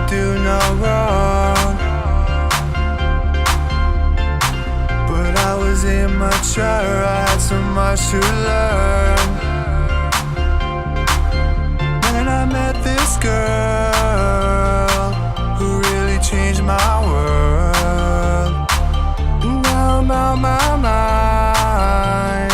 do no wrong, but I was immature, I had so much to learn. Then I met this girl who really changed my world. Now I'm on my mind,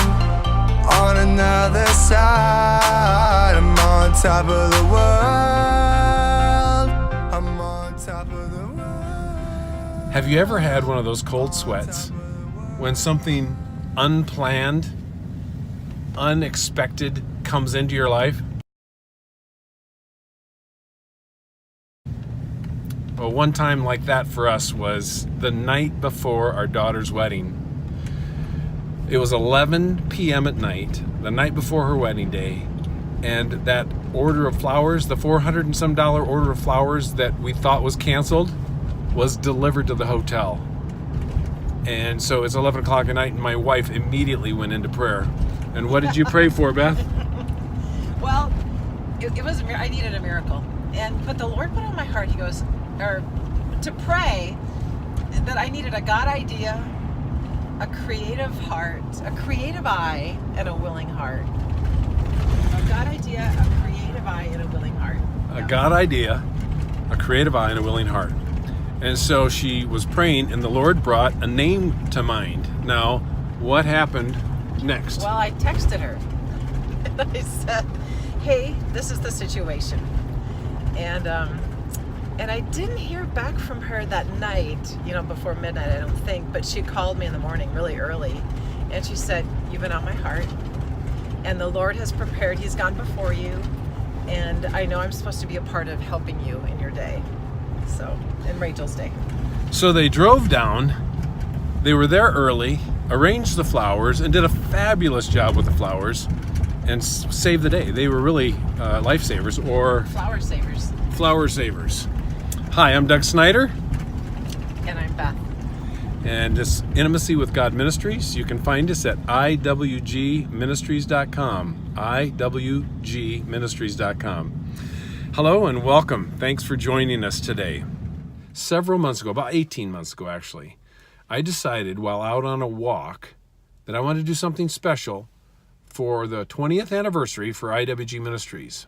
on another side. I'm on top of the world. I'm on top of the world. Have you ever had one of those cold sweats when something unplanned, unexpected comes into your life? Well, one time like that for us was the night before our daughter's wedding. It was 11 p.m. at night, the night before her wedding day, and that order of flowers, the $400 and some order of flowers that we thought was canceled, was delivered to the hotel. And so it's 11 o'clock at night, and my wife immediately went into prayer. And what did you pray for, Beth? Well, it was I needed a miracle, but the Lord put on my heart. He goes, to pray that I needed a God idea, a creative heart, a creative eye, and a willing heart. A God idea, a creative eye, and a willing heart. A God idea, a creative eye, and a willing heart. And so she was praying, and the Lord brought a name to mind. Now, what happened next? Well, I texted her. I said, hey, this is the situation. And I didn't hear back from her that night, before midnight, I don't think, but she called me in the morning really early, and she said, you've been on my heart, and the Lord has prepared, He's gone before you, and I know I'm supposed to be a part of helping you in your day, in Rachel's day. So they drove down, they were there early, arranged the flowers, and did a fabulous job with the flowers, and saved the day. They were really lifesavers, or flower savers. Flower savers. Hi, I'm Doug Snyder. And I'm Beth. And this Intimacy with God Ministries, you can find us at IWGministries.com. IWGministries.com. Hello and welcome. Thanks for joining us today. Several months ago, about 18 months ago actually, I decided while out on a walk that I wanted to do something special for the 20th anniversary for IWG Ministries.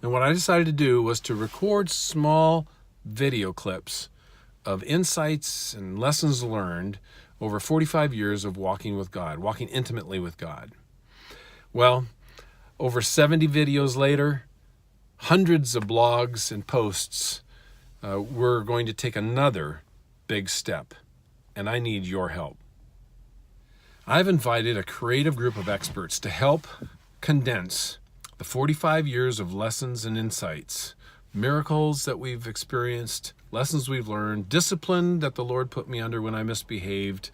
And what I decided to do was to record small video clips of insights and lessons learned over 45 years of walking with God, walking intimately with God. Well, over 70 videos later, hundreds of blogs and posts, we're going to take another big step, and I need your help. I've invited a creative group of experts to help condense the 45 years of lessons and insights, miracles that we've experienced, lessons we've learned, discipline that the Lord put me under when I misbehaved,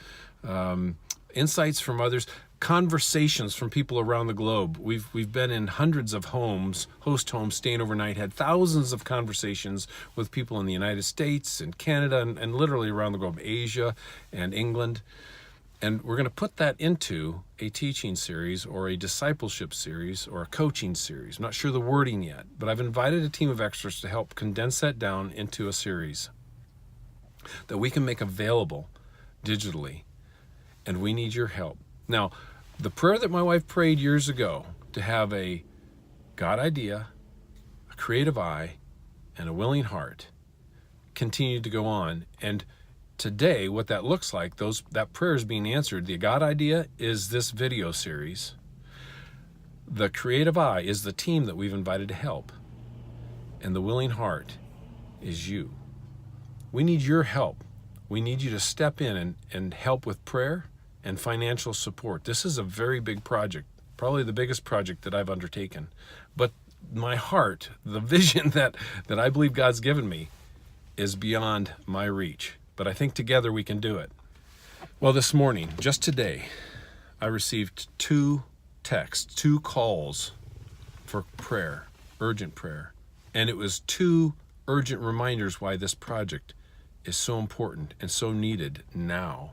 insights from others, conversations from people around the globe. We've been in hundreds of homes, host homes, staying overnight, had thousands of conversations with people in the United States and Canada and literally around the globe, Asia and England. And we're going to put that into a teaching series or a discipleship series or a coaching series. I'm not sure the wording yet, but I've invited a team of experts to help condense that down into a series that we can make available digitally. And we need your help. Now, the prayer that my wife prayed years ago to have a God idea, a creative eye, and a willing heart continued to go on. And today, what that looks like, that prayer is being answered. The God idea is this video series. The creative eye is the team that we've invited to help. And the willing heart is you. We need your help. We need you to step in and help with prayer and financial support. This is a very big project, probably the biggest project that I've undertaken. But my heart, the vision that I believe God's given me, is beyond my reach. But I think together we can do it. Well, this morning, just today, I received 2 texts, 2 calls for prayer, urgent prayer. And it was 2 urgent reminders why this project is so important and so needed now.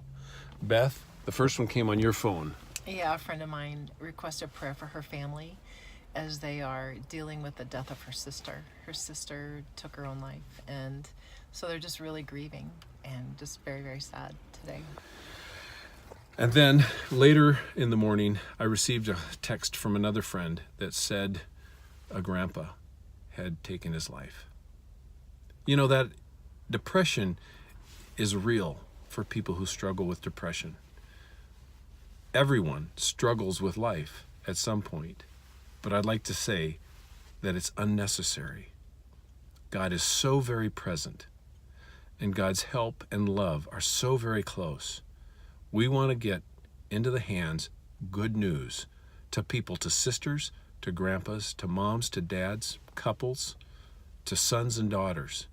Beth, the first one came on your phone. Yeah, a friend of mine requested prayer for her family as they are dealing with the death of her sister. Her sister took her own life, and so they're just really grieving and just very, very sad today. And then later in the morning, I received a text from another friend that said a grandpa had taken his life. You know, that depression is real for people who struggle with depression. Everyone struggles with life at some point, but I'd like to say that it's unnecessary. God is so very present, and God's help and love are so very close. We want to get into the hands good news to people, to sisters, to grandpas, to moms, to dads, couples, to sons and daughters,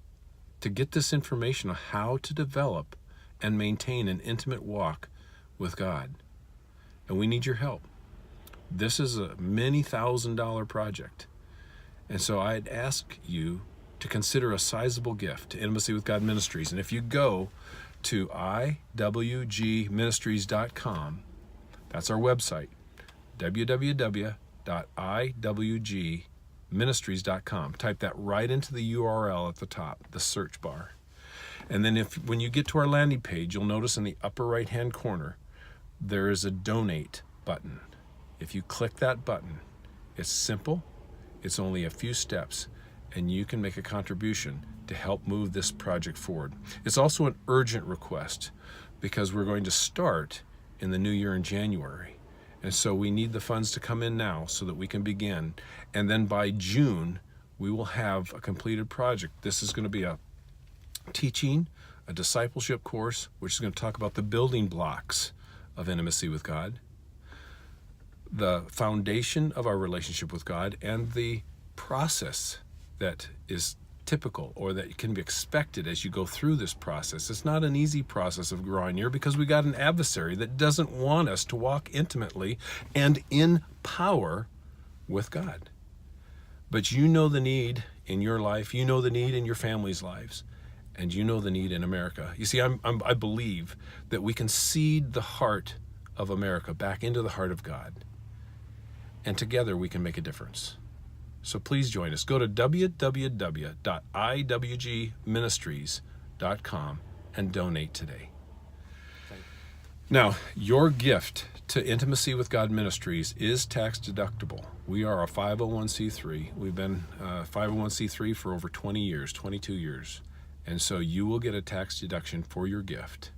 to get this information on how to develop and maintain an intimate walk with God. And we need your help. This is a many $1,000 project. And so I'd ask you to consider a sizable gift to Intimacy with God Ministries. And if you go to IWGministries.com, that's our website, www.IWGministries.com. Type that right into the URL at the top, the search bar. And then when you get to our landing page, you'll notice in the upper right-hand corner, there is a donate button. If you click that button, it's simple, it's only a few steps, and you can make a contribution to help move this project forward. It's also an urgent request because we're going to start in the new year in January. And so we need the funds to come in now so that we can begin. And then by June, we will have a completed project. This is going to be a teaching, a discipleship course, which is going to talk about the building blocks of intimacy with God, the foundation of our relationship with God, and the process that is typical or that can be expected as you go through this process. It's not an easy process of drawing near because we got an adversary that doesn't want us to walk intimately and in power with God. But you know the need in your life, you know the need in your family's lives, and you know the need in America. You see, I believe that we can seed the heart of America back into the heart of God, and together we can make a difference. So please join us. Go to www.iwgministries.com and donate today. Now, your gift to Intimacy with God Ministries is tax deductible. We are a 501c3. We've been 501c3 for over 20 years, 22 years. And so you will get a tax deduction for your gift.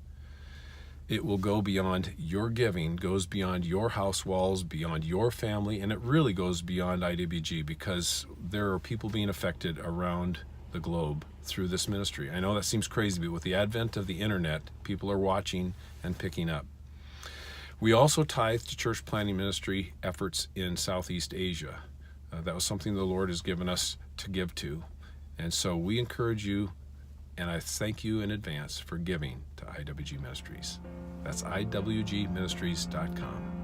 It will go beyond your giving, goes beyond your house walls, beyond your family, and it really goes beyond IWG because there are people being affected around the globe through this ministry. I know that seems crazy, but with the advent of the internet, people are watching and picking up. We also tithe to church planting ministry efforts in Southeast Asia. That was something the Lord has given us to give to. And so we encourage you, and I thank you in advance for giving to IWG Ministries. That's IWGministries.com.